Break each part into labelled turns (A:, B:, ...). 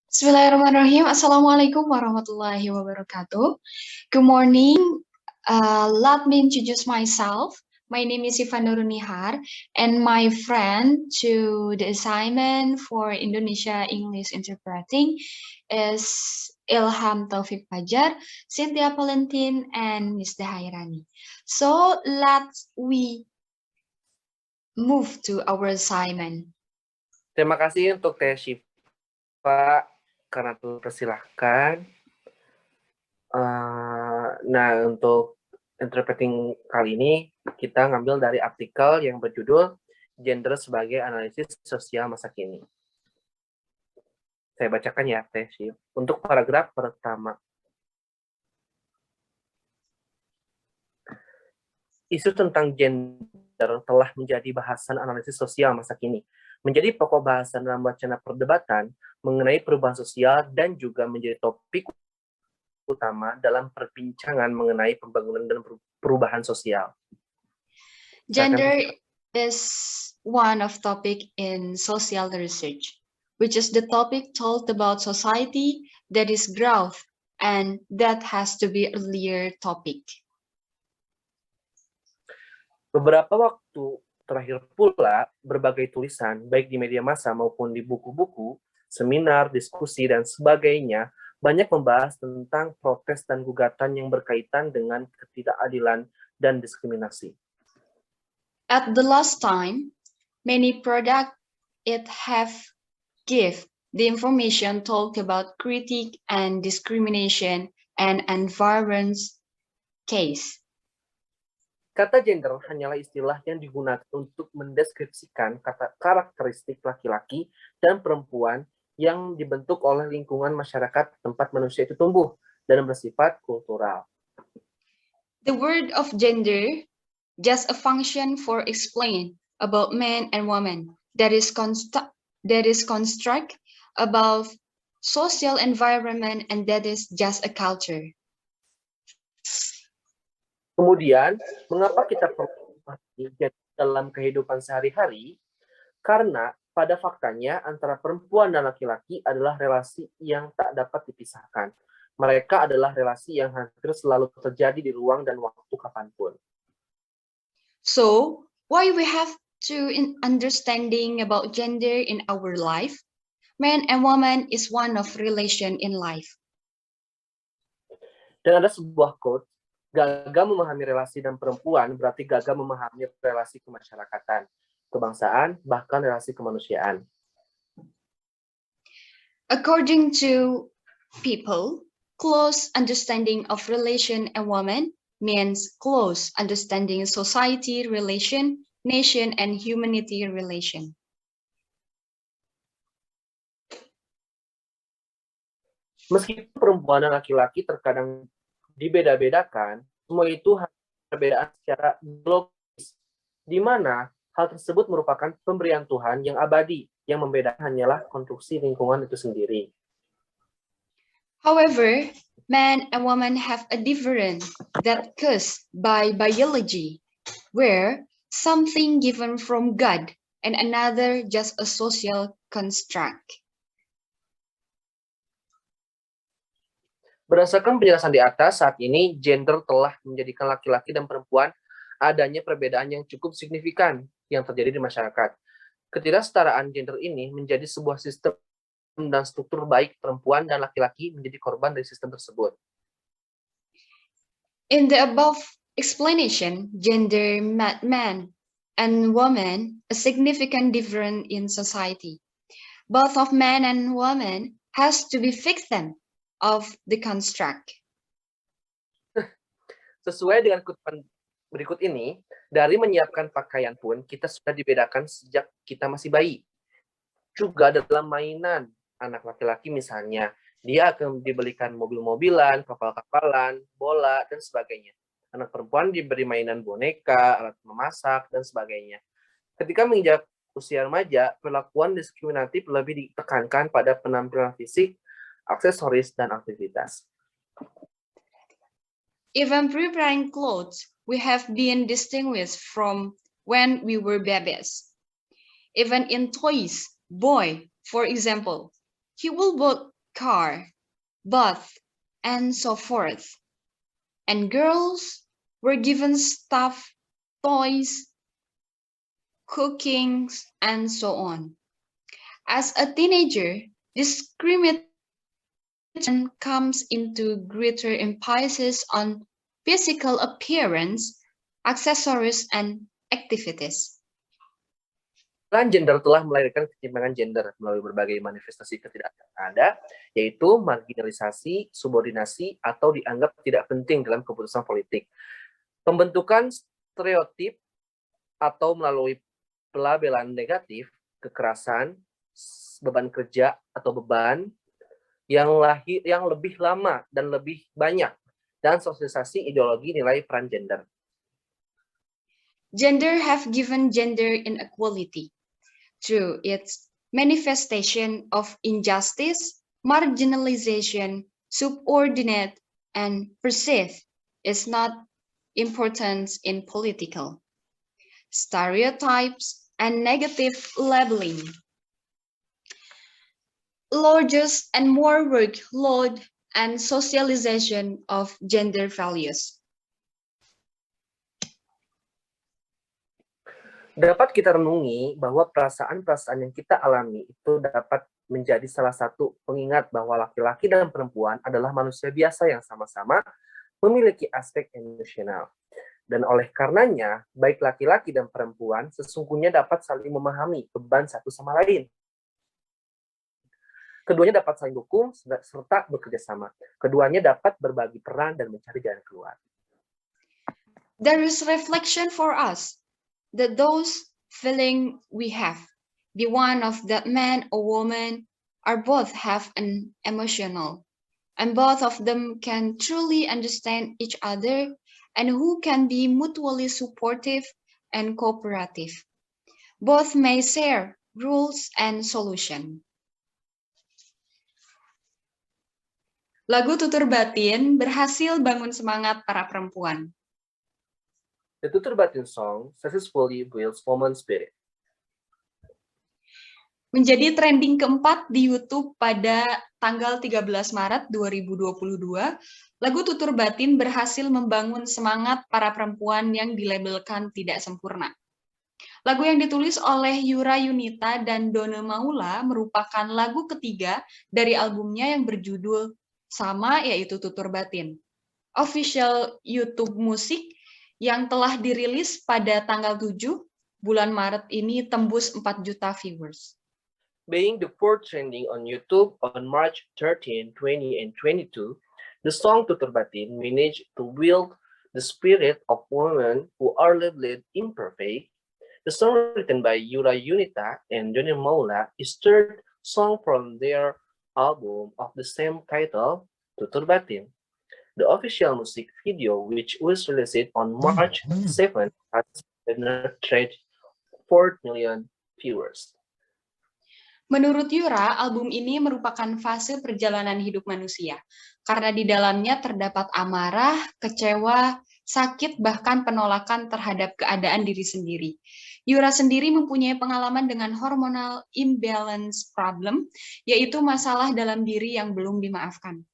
A: Bismillahirrahmanirrahim. Assalamualaikum warahmatullahi wabarakatuh. Good morning. Let me introduce myself. My name is Ivan Nurunihar, and my friend to the assignment for Indonesia English Interpreting is Ilham Taufik Fajar, Cynthia Valentin, and Miss Hairani. So let's we move to our assignment.
B: Terima kasih untuk Teh Syifa karena persilahkan. Nah, untuk interpreting kali ini kita ngambil dari artikel yang berjudul Gender sebagai Analisis Sosial Masa Kini. Saya bacakan ya, Teh Syifa. Untuk paragraf pertama. Isu tentang gender telah menjadi bahasan analisis sosial masa kini, menjadi pokok bahasan dalam wacana perdebatan mengenai perubahan sosial dan juga menjadi topik utama dalam perbincangan mengenai pembangunan dan perubahan sosial.
A: Gender is one of topic in social research, which is the topic told about society that is growth and that has to be earlier topic.
B: Beberapa waktu terakhir pula, berbagai tulisan, baik di media massa maupun di buku-buku, seminar, diskusi, dan sebagainya, banyak membahas tentang protes dan gugatan yang berkaitan dengan ketidakadilan dan diskriminasi.
A: At the last time, many product it have give the information talk about critique and discrimination and environment case.
B: Kata gender hanyalah istilah yang digunakan untuk mendeskripsikan karakteristik laki-laki dan perempuan yang dibentuk oleh lingkungan masyarakat tempat manusia itu tumbuh dan bersifat kultural.
A: The word of gender just a function for explain about men and women that is construct about social environment and that is just a culture.
B: Kemudian, mengapa kita perlu memahami dalam kehidupan sehari-hari? Karena pada faktanya antara perempuan dan laki-laki adalah relasi yang tak dapat dipisahkan. Mereka adalah relasi yang hampir selalu terjadi di ruang dan waktu kapanpun.
A: So, why we have to understanding about gender in our life? Man and woman is one of relation in life.
B: Dan ada sebuah quote, gagal memahami relasi dan perempuan berarti gagal memahami relasi kemasyarakatan, kebangsaan, bahkan relasi kemanusiaan.
A: According to people, close understanding of relation and woman means close understanding society relation, nation, and humanity relation.
B: Meskipun perempuan dan laki-laki terkadang dibeda-bedakan, semua itu hanya perbedaan secara biologis, di mana hal tersebut merupakan pemberian Tuhan yang abadi, yang membedakan hanyalah konstruksi lingkungan itu sendiri.
A: However, man and woman have a difference that caused by biology, where something given from God and another just a social construct.
B: Berdasarkan penjelasan di atas, saat ini gender telah menjadikan laki-laki dan perempuan adanya perbedaan yang cukup signifikan yang terjadi di masyarakat. Ketidaksetaraan gender ini menjadi sebuah sistem dan struktur baik perempuan dan laki-laki menjadi korban dari sistem tersebut.
A: In the above explanation, gender man and woman a significant difference in society. Both of man and woman has to be victim of the construct.
B: Sesuai dengan kutipan berikut ini, dari menyiapkan pakaian pun kita sudah dibedakan sejak kita masih bayi. Juga dalam mainan, anak laki-laki misalnya, dia akan dibelikan mobil-mobilan, kapal-kapalan, bola, dan sebagainya. Anak perempuan diberi mainan boneka, alat memasak, dan sebagainya. Ketika menginjak usia remaja, perlakuan diskriminatif lebih ditekankan pada penampilan fisik, aksesoris, dan aktivitas.
A: Even preparing clothes, we have been distinguished from when we were babies. Even in toys, boy, for example, he will car, bath, and so forth. And girls were given stuff, toys, cooking, and so on. As a teenager, discrimination comes into greater emphasis on physical appearance, accessories, and activities.
B: Peran gender telah melahirkan ketimpangan gender melalui berbagai manifestasi ketidakadilan ada, yaitu marginalisasi, subordinasi, atau dianggap tidak penting dalam keputusan politik. Pembentukan stereotip atau melalui pelabelan negatif, kekerasan, beban kerja atau beban yang lebih lama dan lebih banyak, dan sosialisasi ideologi nilai peran gender.
A: Gender have given gender inequality through its manifestation of injustice, marginalization, subordinate, and perceived is not important in political stereotypes and negative labeling. Largest and more workload and socialization of gender values.
B: Dapat kita renungi bahwa perasaan-perasaan yang kita alami itu dapat menjadi salah satu pengingat bahwa laki-laki dan perempuan adalah manusia biasa yang sama-sama memiliki aspek emosional. Dan oleh karenanya, baik laki-laki dan perempuan sesungguhnya dapat saling memahami beban satu sama lain. Keduanya dapat saling dukung serta bekerja sama. Keduanya dapat berbagi peran dan mencari jalan keluar.
A: There is reflection for us that those feeling we have, the one of that man or woman, are both have an emotional, and both of them can truly understand each other, and who can be mutually supportive and cooperative. Both may share rules and solution. Lagu Tutur Batin berhasil bangun semangat para perempuan.
B: The Tutur Batin song successfully builds woman spirit.
A: Menjadi trending keempat di YouTube pada tanggal 13 Maret 2022, lagu Tutur Batin berhasil membangun semangat para perempuan yang dilabelkan tidak sempurna. Lagu yang ditulis oleh Yura Yunita dan Donna Maula merupakan lagu ketiga dari albumnya yang berjudul sama, yaitu Tutur Batin. Official YouTube musik yang telah dirilis pada tanggal 7 bulan Maret ini tembus 4 juta viewers.
B: Being the fourth trending on YouTube on March 13, 20 and 22, the song Tutur Batin managed to build the spirit of women who are labeled imperfect. The song written by Yura Yunita and Donna Maula is third song from their album of the same title, Tutur Batin. The official music video, which was released on March 7, has penetrated 4 million viewers.
A: Menurut Yura, album ini merupakan fase perjalanan hidup manusia, karena di dalamnya terdapat amarah, kecewa, sakit, bahkan penolakan terhadap keadaan diri sendiri. Yura sendiri mempunyai pengalaman dengan hormonal imbalance problem, yaitu masalah dalam diri yang belum dimaafkan.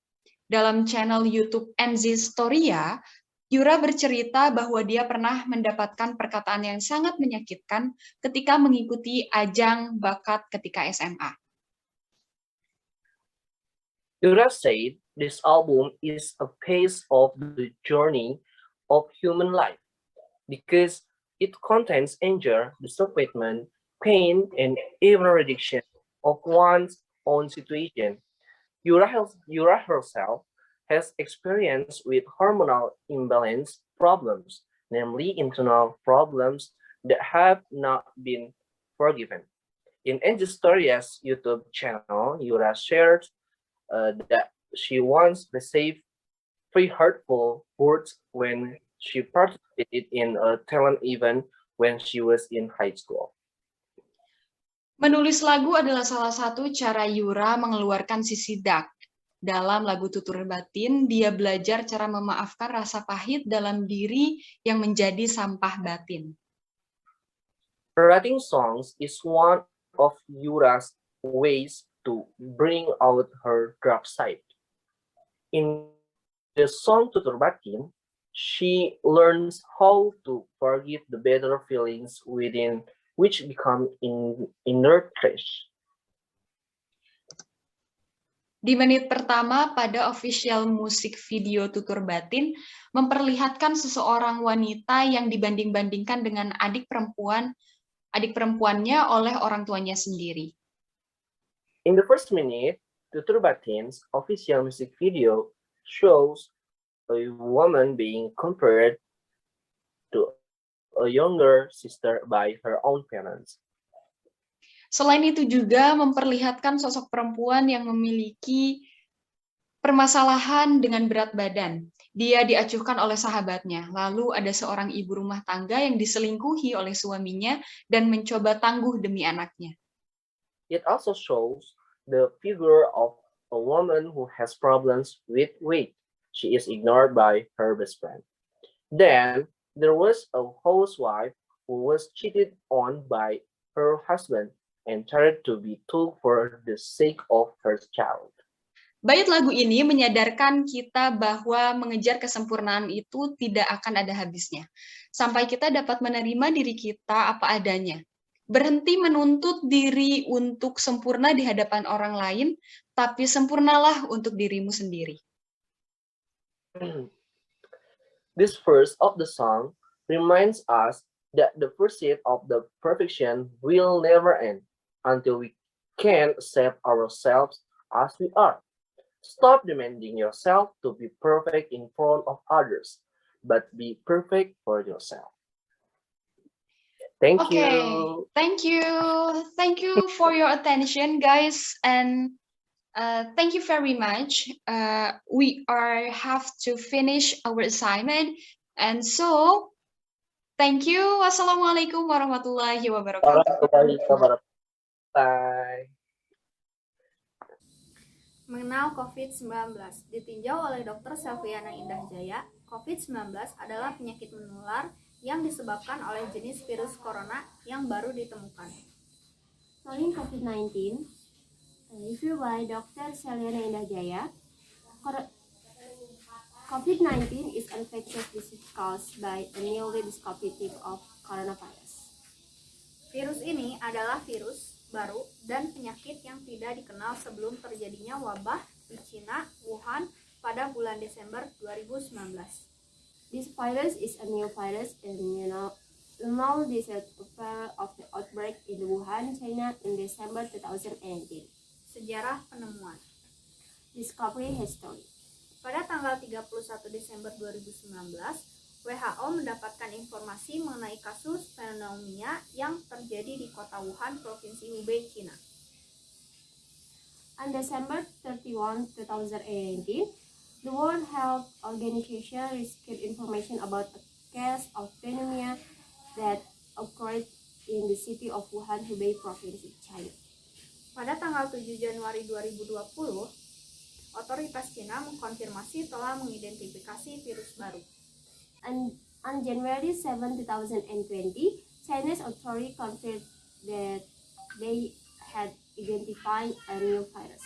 A: Dalam channel YouTube NZ Storia, Yura bercerita bahwa dia pernah mendapatkan perkataan yang sangat menyakitkan ketika mengikuti ajang bakat ketika SMA.
B: Yura said this album is a piece of the journey of human life because it contains anger, disappointment, pain, and even rejection of one's own situation. Yura herself has experience with hormonal imbalance problems, namely internal problems that have not been forgiven. In NZ Storia's YouTube channel, Yura shared that she once received 3 hurtful words when she participated in a talent event when she was in high school.
A: Menulis lagu adalah salah satu cara Yura mengeluarkan sisi dark. Dalam lagu Tutur Batin, dia belajar cara memaafkan rasa pahit dalam diri yang menjadi sampah batin.
B: Writing songs is one of Yura's ways to bring out her dark side. In the song Tutur Batin, she learns how to forget the better feelings within which become inner trash.
A: Di menit pertama pada official musik video Tutur Batin memperlihatkan seseorang wanita yang dibanding-bandingkan dengan adik perempuannya oleh orang tuanya sendiri.
B: In the first minute, Tutur Batin's official music video shows a woman being compared to a younger sister by her own parents.
A: Selain itu juga memperlihatkan sosok perempuan yang memiliki permasalahan dengan berat badan. Dia diacuhkan oleh sahabatnya. Lalu ada seorang ibu rumah tangga yang diselingkuhi oleh suaminya dan mencoba tangguh demi anaknya.
B: It also shows the figure of a woman who has problems with weight. She is ignored by her best friend. Then there was a housewife who was cheated on by her husband and tried to be took for the sake of her child.
A: Bait lagu ini menyadarkan kita bahwa mengejar kesempurnaan itu tidak akan ada habisnya. Sampai kita dapat menerima diri kita apa adanya. Berhenti menuntut diri untuk sempurna di hadapan orang lain, tapi sempurnalah untuk dirimu sendiri.
B: This verse of the song reminds us that the pursuit of the perfection will never end until we can accept ourselves as we are. Stop demanding yourself to be perfect in front of others, but be perfect for yourself. Thank you.
A: Thank you. Thank you for your attention, guys, and thank you very much. We have to finish our assignment, and so thank you. Wassalamualaikum warahmatullahi wabarakatuh.
B: Bye.
C: Mengenal COVID-19. Ditinjau oleh Dr. Selviana Indah Jaya, COVID-19 adalah penyakit menular yang disebabkan oleh jenis virus corona yang baru ditemukan.
D: Knowing COVID-19, review by Dr. Selviana Indah Jaya. COVID-19 is an infectious disease caused by a newly discovered type of coronavirus.
C: Virus ini adalah virus baru dan penyakit yang tidak dikenal sebelum terjadinya wabah di Cina, Wuhan, pada bulan Desember 2019.
D: This virus is a new virus and normal disease of the outbreak in Wuhan, China in December 2018.
C: Sejarah penemuan.
D: Discovery history.
C: Pada tanggal 31 Desember 2019, WHO mendapatkan informasi mengenai kasus pneumonia yang terjadi di kota Wuhan, Provinsi Hubei, China.
D: On December 31, 2018, the World Health Organization received information about a case of pneumonia that occurred in the city of Wuhan, Hubei Province, China.
C: Pada tanggal 7 Januari 2020, otoritas Cina mengkonfirmasi telah mengidentifikasi virus baru.
D: On January 7, 2020, Chinese authorities confirmed that they had identified a new virus,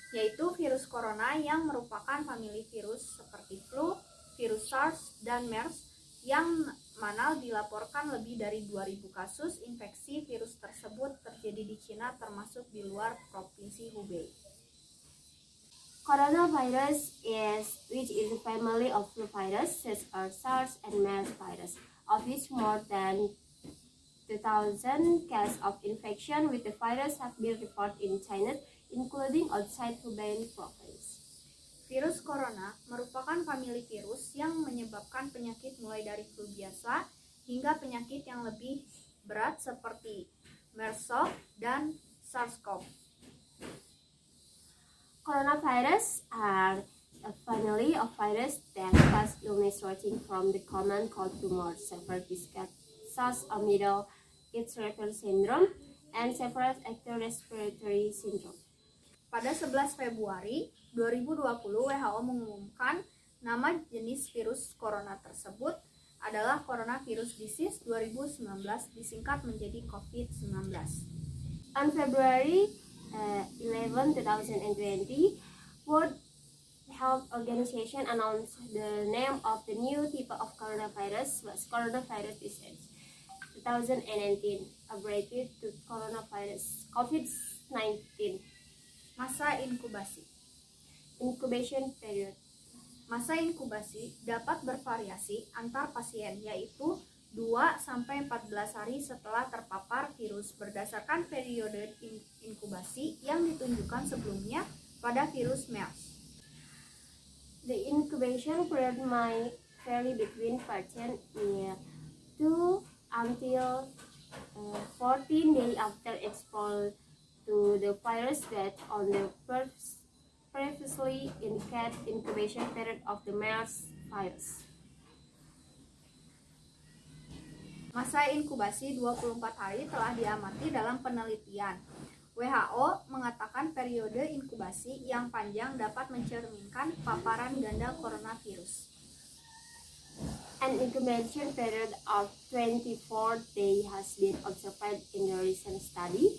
C: yaitu virus corona yang merupakan famili virus seperti flu, virus SARS, dan MERS, yang mana dilaporkan lebih dari 2.000 kasus infeksi virus tersebut terjadi di Cina termasuk di luar Provinsi Hubei.
D: Coronavirus which is a family of flu virus, such as SARS and MERS virus, of which more than 2,000 cases of infection with the virus have been reported in China, including outside Hubei province.
C: Virus corona merupakan famili virus yang menyebabkan penyakit mulai dari flu biasa hingga penyakit yang lebih berat seperti MERS dan SARS-CoV.
D: Coronavirus are a family of viruses that cause illness ranging from the common cold to more severe diseases such as middle respiratory syndrome and severe acute respiratory syndrome.
C: Pada 11 Februari 2020, WHO mengumumkan nama jenis virus corona tersebut adalah Coronavirus Disease 2019, disingkat menjadi COVID-19.
D: On February 11, 2020, World Health Organization announced the name of the new type of coronavirus was coronavirus disease 2019, abbreviated to coronavirus COVID-19.
C: Masa inkubasi.
D: Incubation period.
C: Masa inkubasi dapat bervariasi antar pasien, yaitu 2-14 hari setelah terpapar virus berdasarkan periode inkubasi yang ditunjukkan sebelumnya pada virus MERS.
D: The incubation period might vary between patient 2 until 14 days after exposure to the virus based on the previously indicated incubation period of the MERS virus.
C: Masa inkubasi 24 hari telah diamati dalam penelitian. WHO mengatakan periode inkubasi yang panjang dapat mencerminkan paparan ganda coronavirus.
D: An incubation period of 24 days has been observed in the recent study.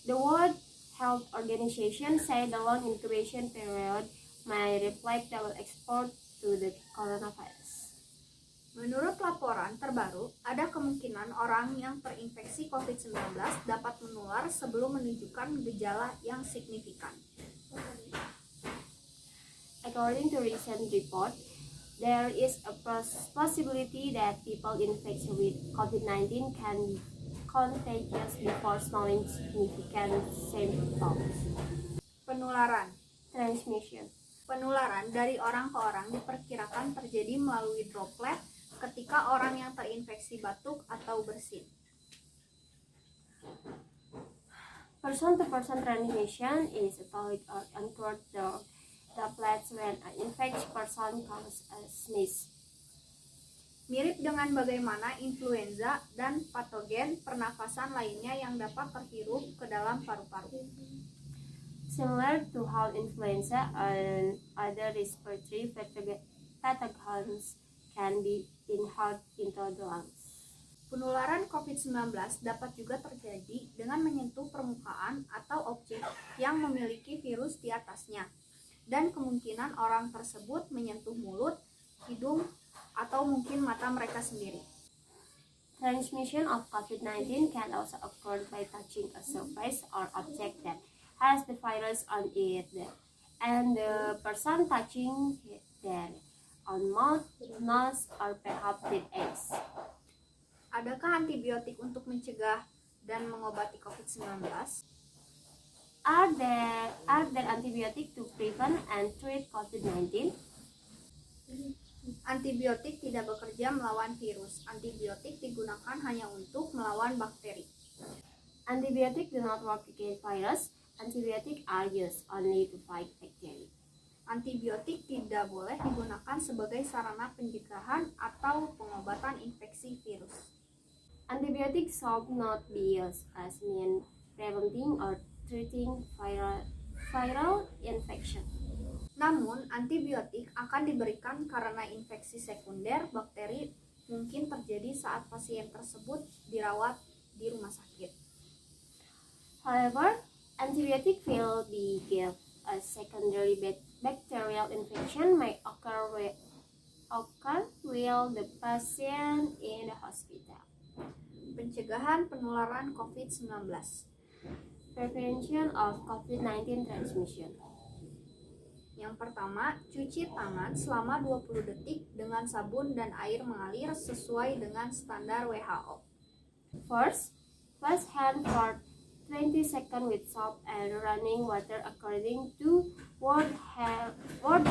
D: The World Health Organization said the long incubation period may reflect double exposure to the coronavirus.
C: Menurut laporan terbaru, ada kemungkinan orang yang terinfeksi COVID-19 dapat menular sebelum menunjukkan gejala yang signifikan.
D: According to recent report, there is a possibility that people infected with COVID-19 can be contagious before showing significant symptoms.
C: Penularan.
D: Transmission.
C: Penularan dari orang ke orang diperkirakan terjadi melalui droplet ketika orang yang terinfeksi batuk atau bersin.
D: Person-to-person transmission is a solid or uncovered droplets when an infected person causes a sneeze.
C: Mirip dengan bagaimana influenza dan patogen pernafasan lainnya yang dapat terhirup ke dalam paru-paru.
D: Similar to how influenza and other respiratory pathogens can be inhaled into the lungs.
C: Penularan COVID-19 dapat juga terjadi dengan menyentuh permukaan atau objek yang memiliki virus di atasnya, dan kemungkinan orang tersebut menyentuh mulut, hidung, atau mungkin mata mereka sendiri.
D: Transmission of COVID-19 can also occur by touching a surface or object that has the virus on it, and the person touching their own mouth, nose, or perhaps their eyes.
C: Adakah antibiotik untuk mencegah dan mengobati COVID-19?
D: Are there antibiotic to prevent and treat COVID-19?
C: Antibiotik tidak bekerja melawan virus. Antibiotik digunakan hanya untuk melawan bakteri.
D: Antibiotic do not work against virus. Antibiotic are used only to fight bacteria.
C: Antibiotik tidak boleh digunakan sebagai sarana pencegahan atau pengobatan infeksi virus.
D: Antibiotics should not be used as means preventing or treating viral infection.
C: Namun, antibiotik akan diberikan karena infeksi sekunder bakteri mungkin terjadi saat pasien tersebut dirawat di rumah sakit.
D: However, antibiotic will be given a secondary bacterial infection may occur while the patient in the hospital.
C: Pencegahan penularan COVID-19.
D: Prevention of COVID-19 transmission.
C: Yang pertama, cuci tangan selama 20 detik dengan sabun dan air mengalir sesuai dengan standar WHO.
D: First, wash hand for 20 seconds with soap and running water according to World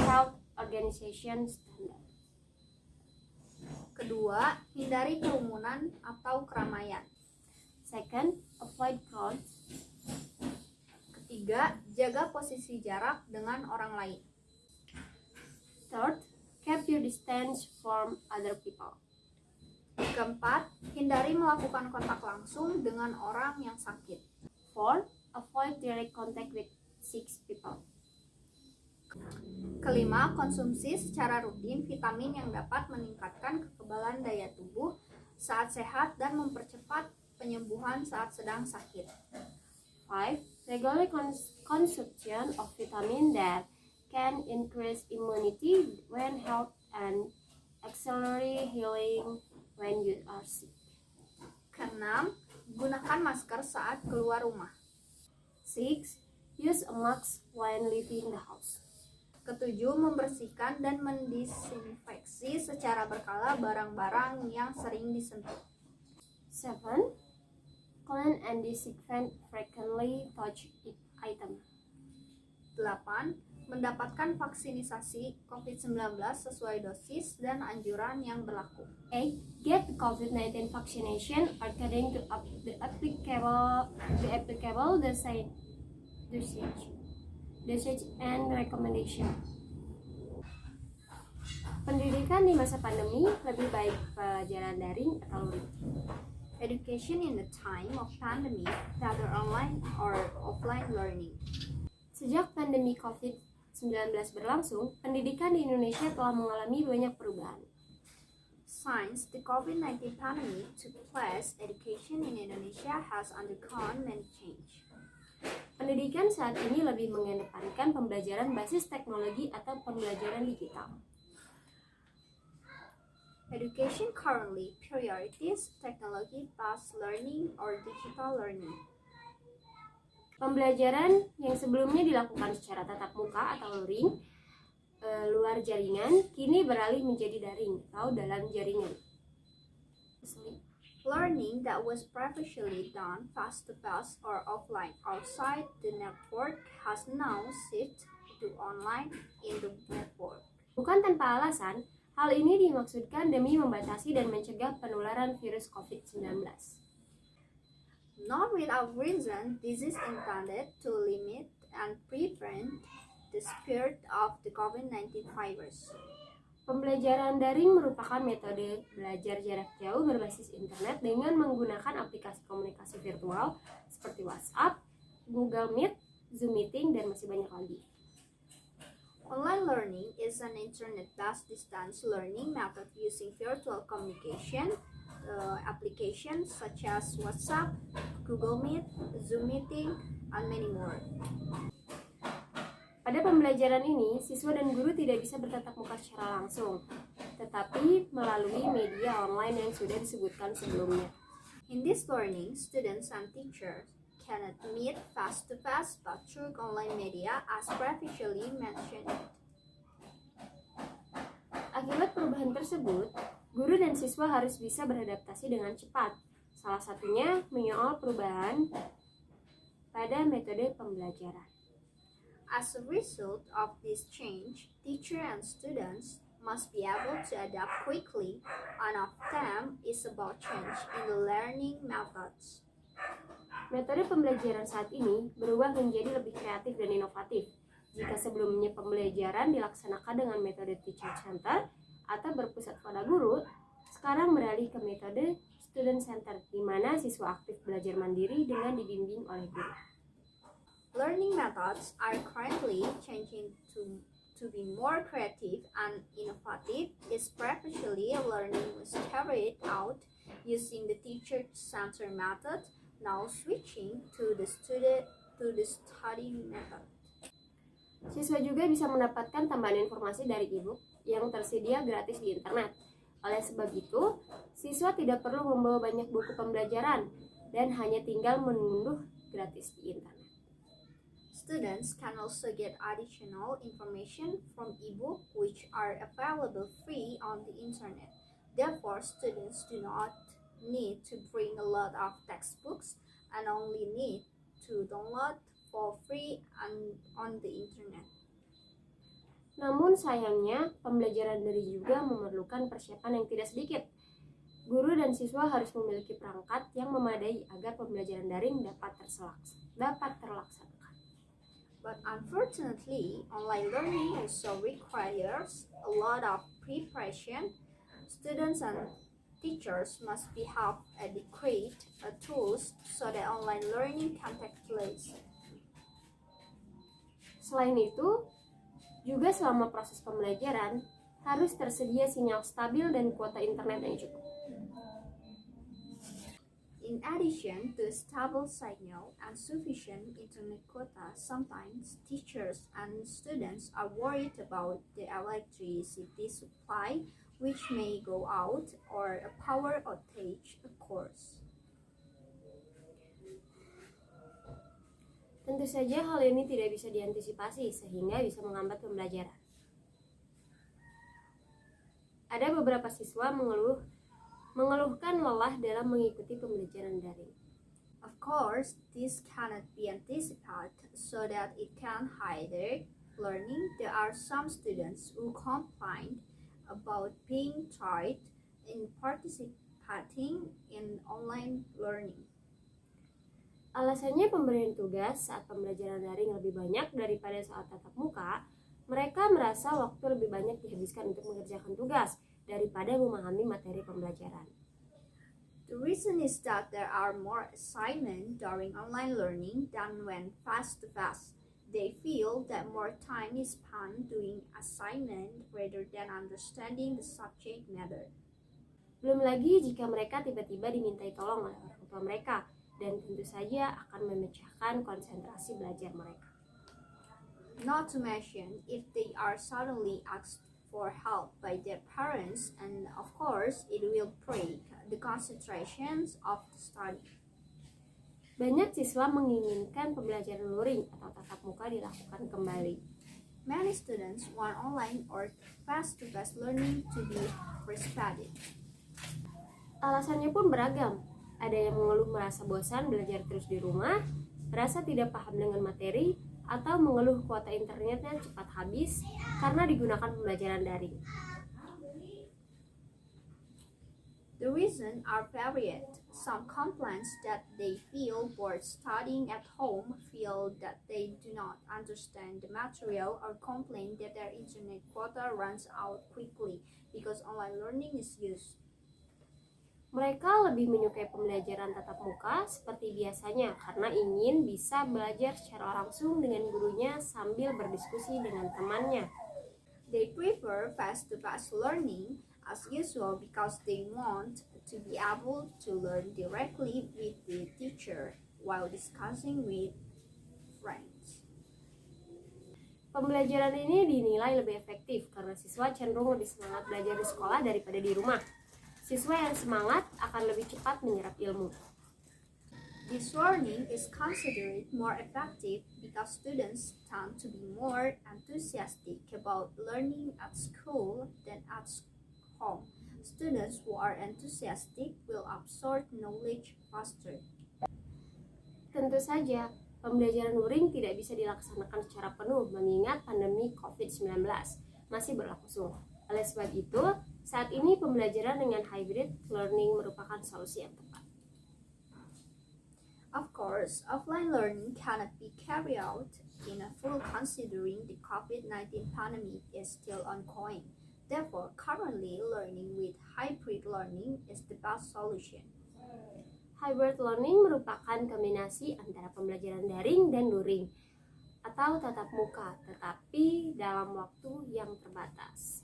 D: Health Organization standard.
C: Kedua, hindari kerumunan atau keramaian.
D: Second, avoid crowds.
C: Ketiga, jaga posisi jarak dengan orang lain.
D: Third, keep your distance from other people.
C: Keempat, hindari melakukan kontak langsung dengan orang yang sakit.
D: Fourth, avoid direct contact with sick people.
C: Kelima, konsumsi secara rutin vitamin yang dapat meningkatkan kekebalan daya tubuh saat sehat dan mempercepat penyembuhan saat sedang sakit.
D: 5. Regular consumption of vitamin that can increase immunity when health and accelerate healing when you are sick.
C: Keenam, gunakan masker saat keluar rumah.
D: 6. Use a mask when leaving the house.
C: Ketujuh, membersihkan dan mendisinfeksi secara berkala barang-barang yang sering disentuh.
D: 7. Clean and disinfect frequently touched item.
C: 8. Mendapatkan vaksinisasi COVID-19 sesuai dosis dan anjuran yang berlaku.
D: 8. Get the COVID-19 vaccination according to the applicable dosage and recommendation. Pendidikan di masa pandemi lebih baik pelajaran daring atau luring?
C: Education in the time of pandemic, rather online or offline learning.
D: Sejak pandemi COVID-19 berlangsung, pendidikan di Indonesia telah mengalami banyak perubahan.
C: Since the COVID-19 pandemic took place, education in Indonesia has undergone many change.
D: Pendidikan saat ini lebih mengedepankan pembelajaran basis teknologi atau pembelajaran digital.
C: Education currently prioritizes technology-based learning or digital learning.
D: Pembelajaran yang sebelumnya dilakukan secara tatap muka atau luring, luar jaringan, kini beralih menjadi daring atau dalam jaringan.
C: Learning that was previously done face-to-face or offline outside the network has now shifted to online in the network.
D: Bukan tanpa alasan, hal ini dimaksudkan demi membatasi dan mencegah penularan virus COVID-19.
C: Not without reason, this is intended to limit and prevent the spread of the COVID-19 virus.
D: Pembelajaran daring merupakan metode belajar jarak jauh berbasis internet dengan menggunakan aplikasi komunikasi virtual seperti WhatsApp, Google Meet, Zoom Meeting, dan masih banyak lagi.
C: Online learning is an internet-based distance learning method using virtual communication applications such as WhatsApp, Google Meet, Zoom Meeting, and many more.
D: Pada pembelajaran ini, siswa dan guru tidak bisa bertatap muka secara langsung, tetapi melalui media online yang sudah disebutkan sebelumnya.
C: In this learning, students and teachers cannot meet face-to-face but through online media as previously mentioned.
D: Akibat perubahan tersebut, guru dan siswa harus bisa beradaptasi dengan cepat. Salah satunya menyoal perubahan pada metode pembelajaran.
C: As a result of this change, teachers and students must be able to adapt quickly, and of them is about change in the learning methods.
D: Metode pembelajaran saat ini berubah menjadi lebih kreatif dan inovatif. Jika sebelumnya pembelajaran dilaksanakan dengan metode teacher center atau berpusat pada guru, sekarang beralih ke metode student center, di mana siswa aktif belajar mandiri dengan dibimbing oleh guru.
C: Learning methods are currently changing to be more creative and innovative, especially learning was carried out using the teacher-centered method, now switching to the study method.
D: Siswa juga bisa mendapatkan tambahan informasi dari e-book yang tersedia gratis di internet. Oleh sebab itu, siswa tidak perlu membawa banyak buku pembelajaran dan hanya tinggal mengunduh gratis di internet.
C: Students can also get additional information from e-book which are available free on the internet. Therefore, students do not need to bring a lot of textbooks and only need to download for free on the internet.
D: Namun sayangnya, pembelajaran daring juga memerlukan persiapan yang tidak sedikit. Guru dan siswa harus memiliki perangkat yang memadai agar pembelajaran daring dapat terlaksana.
C: But unfortunately, online learning also requires a lot of preparation. Students and teachers must have adequate tools so that online learning can take place.
D: Selain itu, juga selama proses pembelajaran, harus tersedia sinyal stabil dan kuota internet yang cukup.
C: In addition to stable signal and sufficient internet quota, sometimes teachers and students are worried about the electricity supply, which may go out or a power outage occurs.
D: Tentu saja hal ini tidak bisa diantisipasi sehingga bisa menghambat pembelajaran. Ada beberapa siswa mengeluhkan lelah dalam mengikuti pembelajaran daring.
C: Of course, this cannot be anticipated so that it can hinder learning. There are some students who complain about being tired in participating in online learning.
D: Alasannya pemberian tugas saat pembelajaran daring lebih banyak daripada saat tatap muka. Mereka merasa waktu lebih banyak dihabiskan untuk mengerjakan tugas daripada memahami materi pembelajaran.
C: The reason is that there are more assignments during online learning than when face-to-face. They feel that more time is spent doing assignment rather than understanding the subject matter.
D: Belum lagi jika mereka tiba-tiba dimintai tolong oleh orang tua mereka, dan tentu saja akan memecahkan konsentrasi belajar mereka.
C: Not to mention if they are suddenly asked for help by their parents, and of course it will break the concentrations of the study.
D: Banyak siswa menginginkan pembelajaran luring atau tatap muka dilakukan kembali.
C: Many students want online or face-to-face learning to be respected.
D: Alasannya pun beragam. Ada yang mengeluh merasa bosan belajar terus di rumah, merasa tidak paham dengan materi, atau mengeluh kuota internetnya cepat habis karena digunakan pembelajaran daring.
C: The reasons are varied. Some complain that they feel bored studying at home, feel that they do not understand the material, or complain that their internet quota runs out quickly because online learning is used.
D: Mereka lebih menyukai pembelajaran tatap muka seperti biasanya karena ingin bisa belajar secara langsung dengan gurunya sambil berdiskusi dengan temannya.
C: They prefer face-to-face learning as usual because they want to be able to learn directly with the teacher while discussing with friends.
D: Pembelajaran ini dinilai lebih efektif karena siswa cenderung lebih semangat belajar di sekolah daripada di rumah. Siswa yang semangat akan lebih cepat menyerap ilmu.
C: This learning is considered more effective because students tend to be more enthusiastic about learning at school than at home. Students who are enthusiastic will absorb knowledge faster.
D: Tentu saja, pembelajaran luring tidak bisa dilaksanakan secara penuh mengingat pandemi COVID-19 masih berlangsung. Oleh sebab itu, saat ini pembelajaran dengan hybrid learning merupakan solusi yang tepat.
C: Of course, offline learning cannot be carried out in a full considering the COVID-19 pandemic is still ongoing. Therefore, currently learning with hybrid learning is the best solution.
D: Hybrid learning merupakan kombinasi antara pembelajaran daring dan luring atau tatap muka, tetapi dalam waktu yang terbatas.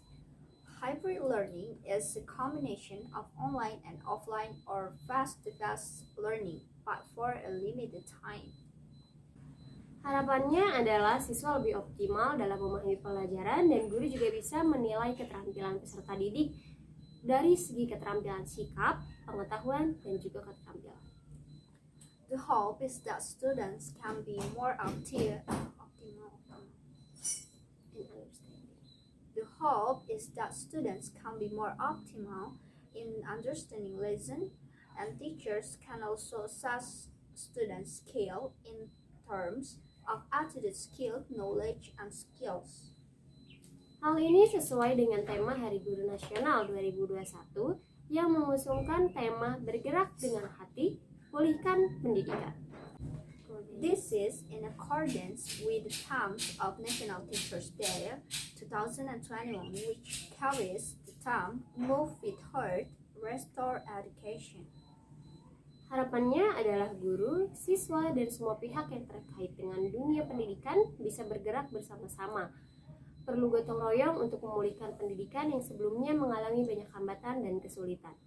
C: Hybrid learning is a combination of online and offline or face-to-face learning, but for a limited time.
D: Harapannya adalah siswa lebih optimal dalam memahami pelajaran dan guru juga bisa menilai keterampilan peserta didik dari segi keterampilan sikap, pengetahuan, dan juga keterampilan.
C: The hope is that students can be more optimal. The hope is that students can be more optimal in understanding lesson, and teachers can also assess students' skill in terms of attitude skill, knowledge, and skills.
D: Hal ini sesuai dengan tema Hari Guru Nasional 2021 yang mengusungkan tema bergerak dengan hati, pulihkan pendidikan.
C: This is in accordance with the terms of National Teachers' Day 2021, which carries the term Move with Heart, Restore Education.
D: Harapannya adalah guru, siswa, dan semua pihak yang terkait dengan dunia pendidikan bisa bergerak bersama-sama. Perlu gotong royong untuk memulihkan pendidikan yang sebelumnya mengalami banyak hambatan dan kesulitan.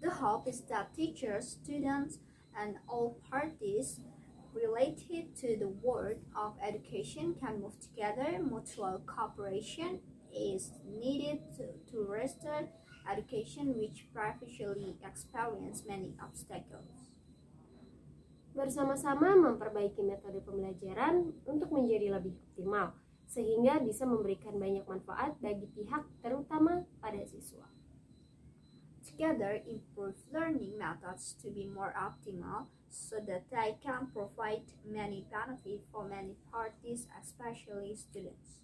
C: The hope is that teachers, students, and all parties related to the world of education can move together. Mutual cooperation is needed to restore education which previously experienced many obstacles.
D: Bersama-sama memperbaiki metode pembelajaran untuk menjadi lebih optimal, sehingga bisa memberikan banyak manfaat bagi pihak, terutama pada siswa.
C: Together, improve learning methods to be more optimal so that they can provide many benefits for many parties, especially students.